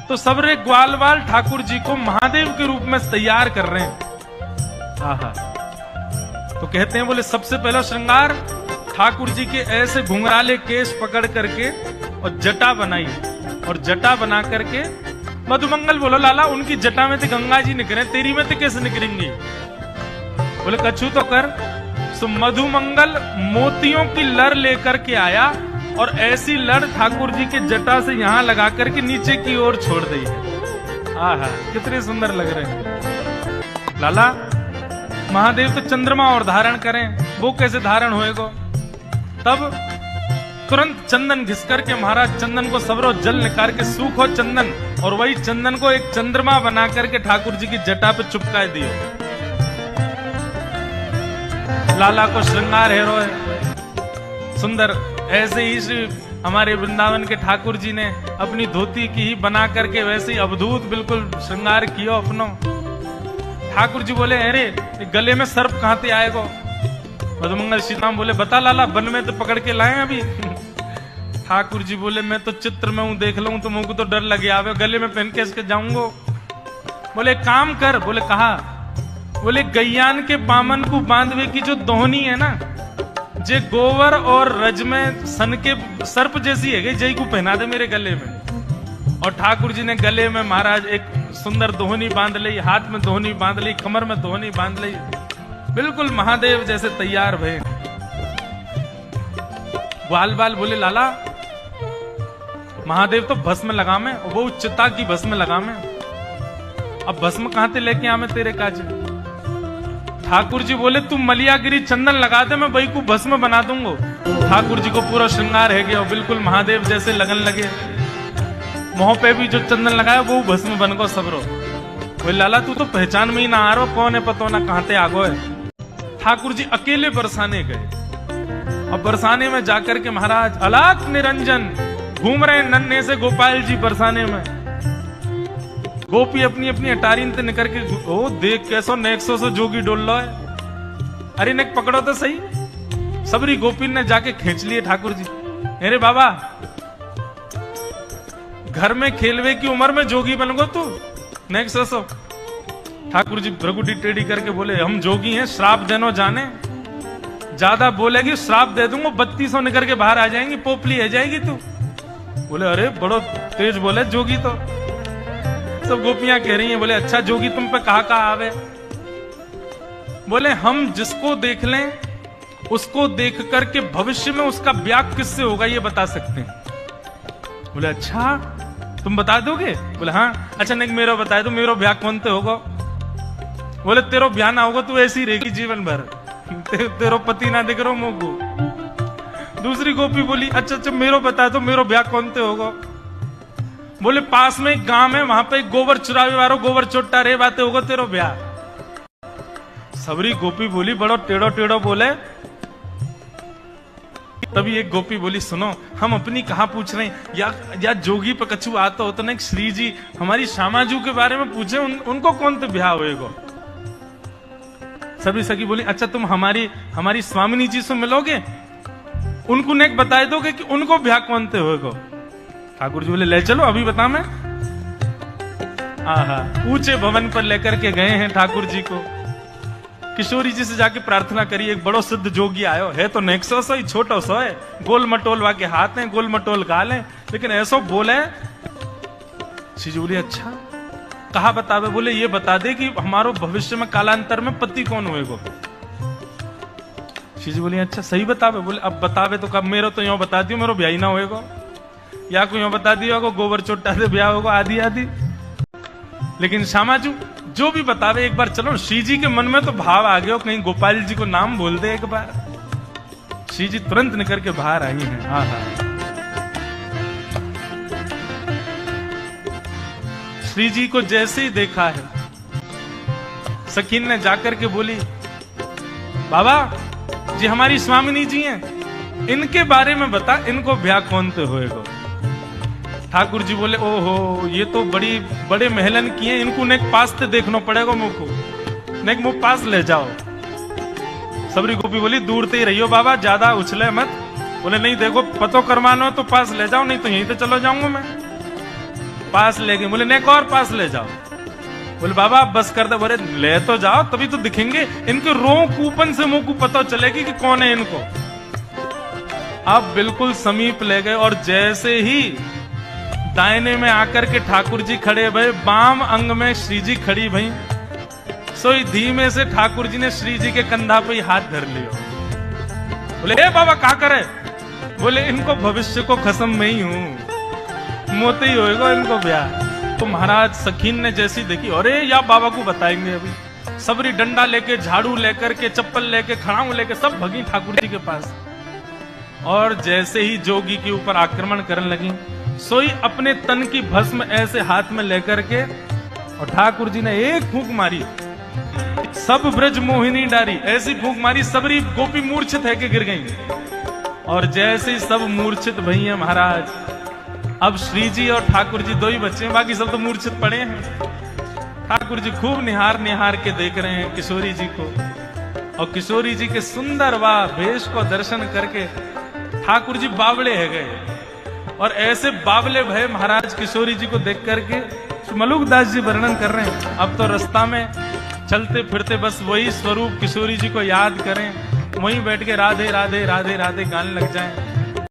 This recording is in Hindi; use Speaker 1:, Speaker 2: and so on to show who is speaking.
Speaker 1: तो सबरे ग्वालवाल ठाकुर जी को महादेव के रूप में तैयार कर रहे हैं। आहा, तो कहते हैं बोले सबसे पहला श्रृंगार ठाकुर जी के ऐसे घुंघराले केश पकड़ करके और जटा बनाई, और जटा बना करके मधुमंगल बोलो लाला उनकी जटा में तो गंगा जी निकले, तेरी में तो कैसे निकलेंगी? बोले कछु तो कर। सो मधुमंगल मोतियों की लड़ लेकर के आया और ऐसी लड़ ठाकुर जी के जटा से यहां लगा करके नीचे की ओर छोड़ दी है। आहा, कितने सुंदर लग रहे हैं। लाला महादेव तो चंद्रमा और धारण करें, वो कैसे धारण होएगा? तब तुरंत चंदन घिस करके महाराज चंदन को सबरो जल निकाल के सूखो चंदन, और वही चंदन को एक चंद्रमा बना करके ठाकुर जी की जटा पे चिपका दियो। लाला को श्रृंगार हेरो है सुंदर। ऐसे ही श्री हमारे वृंदावन के ठाकुर जी ने अपनी धोती की ही बना करके वैसे ही अवधूत बिल्कुल श्रृंगार किया अपनो। ठाकुर जी बोले अरे गले में सर्प कहां से आएगा? मधुमंगल श्रीराम बोले बता लाला, वन में तो पकड़ के लाए अभी। ठाकुर जी बोले मैं तो चित्र में हूं, देख लूं तो मुझको तो डर लगे आवे, गले में पहन के इसके जाऊंगा। बोले काम कर। बोले कहा? बोले गैयान के पामन को बांधवे की जो दोहनी है ना, जे गोवर और रज में सन के सर्प जैसी है, जय को पहना दे मेरे गले में। और ठाकुर जी ने गले में महाराज एक सुंदर दोहनी बांध ली, हाथ में दोहनी बांध ली, कमर में दोहनी बांध ली, बिल्कुल महादेव जैसे तैयार भये। ग्वाल बाल बोले लाला महादेव तो भस्म लगामे, वो चिता की भस्म लगामे, अब भस्म कहां से लेके आमे तेरे काज? ठाकुर जी बोले तू मलियागिरी चंदन लगा दे, मैं वही को भस्म बना दूंगा। ठाकुर जी को पूरा श्रृंगार है गया, बिल्कुल महादेव जैसे लगन लगे। मुंह पे भी जो चंदन लगाया वो भस्म बन गो सबरो। बोले लाला तू तो पहचान में ही ना आ रहा, कौन है पतो ना कहां से आगो है। ठाकुर जी अकेले बरसाने गए, और बरसाने में जाकर के महाराज अलाक निरंजन घूम रहे नन्हे से गोपाल जी बरसाने में। गोपी अपनी अपनी अटारीन से निकल के ओ देख कैसो नेक्सो से जोगी डोल लो है। अरे नेक पकड़ो तो सही। सबरी गोपी ने जाके खींच लिए ठाकुर जी। अरे बाबा घर में खेलवे की उम्र में जोगी बन गो तू, नेक्सो सो। ठाकुर जी भ्रगुटी टेढ़ी करके बोले हम जोगी हैं, श्राप देनो जाने, ज्यादा बोलेगी श्राप दे दूंगा, 3200 निकल के बाहर आ जाएंगी, पोपली है जाएगी तू। बोले अरे बड़ो तेज बोले जोगी तो। सब गोपियां कह रही हैं, बोले अच्छा जोगी तुम पे कहा आवे? बोले हम जिसको देख लें उसको देख करके भविष्य में उसका ब्याह किससे होगा ये बता सकते हैं। बोले अच्छा तुम बता दोगे? बोले हाँ। अच्छा नहीं मेरा बता दो, मेरा ब्याह कौन से होगा? बोले तेरो ब्याह ना होगा, तू ऐसी रहेगी जीवन भर, तेरो पति ना दिख रहा मुंह को। दूसरी गोपी बोली अच्छा अच्छा मेरो बता दो, मेरो ब्याह कौन से होगा? बोले पास में एक गांव है, वहां पे एक गोबर चुरावे वालो गोबर चोटा रे बातें होगा तेरो ब्याह। सबरी गोपी बोली बड़ो टेढ़ो टेढ़ो बोले। तभी एक गोपी बोली सुनो हम अपनी कहा पूछ रहे हैं, या जोगी पे कछु आता हो तो ना श्री जी हमारी श्यामाजू के बारे में पूछे, उनको कौन से ब्याह होएगा? सभी सखी बोली अच्छा तुम हमारी स्वामिनी जी से मिलोगे, उनको नेक बता दोगे कि उनको ब्याह कौन से होएगा? ठाकुर जी बोले ले चलो अभी बता मैं। आहा, ऊंचे भवन पर लेकर के गए हैं ठाकुर जी को। किशोरी जी से जाके प्रार्थना करी, एक बड़ो सिद्ध जोगी आयो है, तो नेक्सो सो ही छोटो सो है, गोल मटोल वाके हाथ हैं, गोल मटोल गाल हैं, लेकिन ऐसो बोले। श्री जी बोली अच्छा कहा बतावे? बोले ये बता दे कि हमारो भविष्य में कालांतर में पति कौन होएगा? श्री जी बोली अच्छा सही बतावे? बोले अब बतावे तो कब, मेरो तो यो बता दियो मेरो ब्याह ही ना होएगा, या कोई यो बता दियो गोबर चोटा से ब्याह होगा, आदि आदि। लेकिन श्यामाजू जो भी बतावे एक बार चलो। श्री जी के मन में तो भाव आ गया, कहीं गोपाल जी को नाम बोल दे एक बार। श्री जी तुरंत निकल के बाहर आई हैं। हाँ हाँ, श्री जी को जैसे ही देखा है सखीन ने जाकर के बोली बाबा जी हमारी स्वामिनी जी हैं, इनके बारे में बता, इनको ब्याह कौन से होएगा? ठाकुर जी बोले ओहो ये तो बड़े महलन की हैं, इनको नेक पास से देखना पड़ेगा मुझको, नेक मुझ पास ले जाओ। सबरी गोपी बोली दूर से ही रहियो बाबा, ज्यादा उछले मत। बोले नहीं देखो पतो करवानो तो पास ले जाओ, नहीं तो यहीं तो चलो जाऊंगा मैं। पास ले गए, बोले नेक और पास ले जाओ। बोले बाबा आप बस कर दे। बोले ले तो जाओ तभी तो दिखेंगे, इनके रो कूपन से मुंह को पता चलेगी कि कौन है इनको। अब बिल्कुल समीप ले गए और जैसे ही दाहिने में आकर के ठाकुर जी खड़े भई, बाम अंग में श्री जी खड़ी भई, सोई धीमे से ठाकुर जी ने श्री जी के कंधा पे ही हाथ धर लियो। बोले ए बाबा क्या करे? बोले इनको भविष्य को खसम में ही हूं, मोते ही होएगा इनको ब्याह। तो महाराज सखीन ने जैसी देखी, अरे या बाबा को बताएंगे अभी, सबरी डंडा लेके, झाड़ू लेकर के, चप्पल लेके, खड़ाऊ लेके सब भगी ठाकुर जी के पास। और जैसे ही जोगी के ऊपर आक्रमण करने लगी, सोई अपने तन की भस्म ऐसे हाथ में लेकर के, और ठाकुर जी ने एक फूंक मारी, सब ब्रज मोहिनी डारी, ऐसी फूंक मारी सबरी गोपी मूर्छित है कि गिर गई। और जैसे ही सब मूर्छित भई हैं महाराज, अब श्री जी और ठाकुर जी दो ही बच्चे हैं, बाकी सब तो मूर्छित पड़े हैं। ठाकुर जी खूब निहार निहार के देख रहे हैं किशोरी जी को, और किशोरी जी के सुंदर वा भेष को दर्शन करके ठाकुर जी बावले है गए। और ऐसे बावले भय महाराज किशोरी जी को देख करके मलुकदास जी वर्णन कर रहे हैं, अब तो रास्ता में चलते फिरते बस वही स्वरूप किशोरी जी को याद करें, वहीं बैठ के राधे राधे राधे राधे गाने लग जाएं।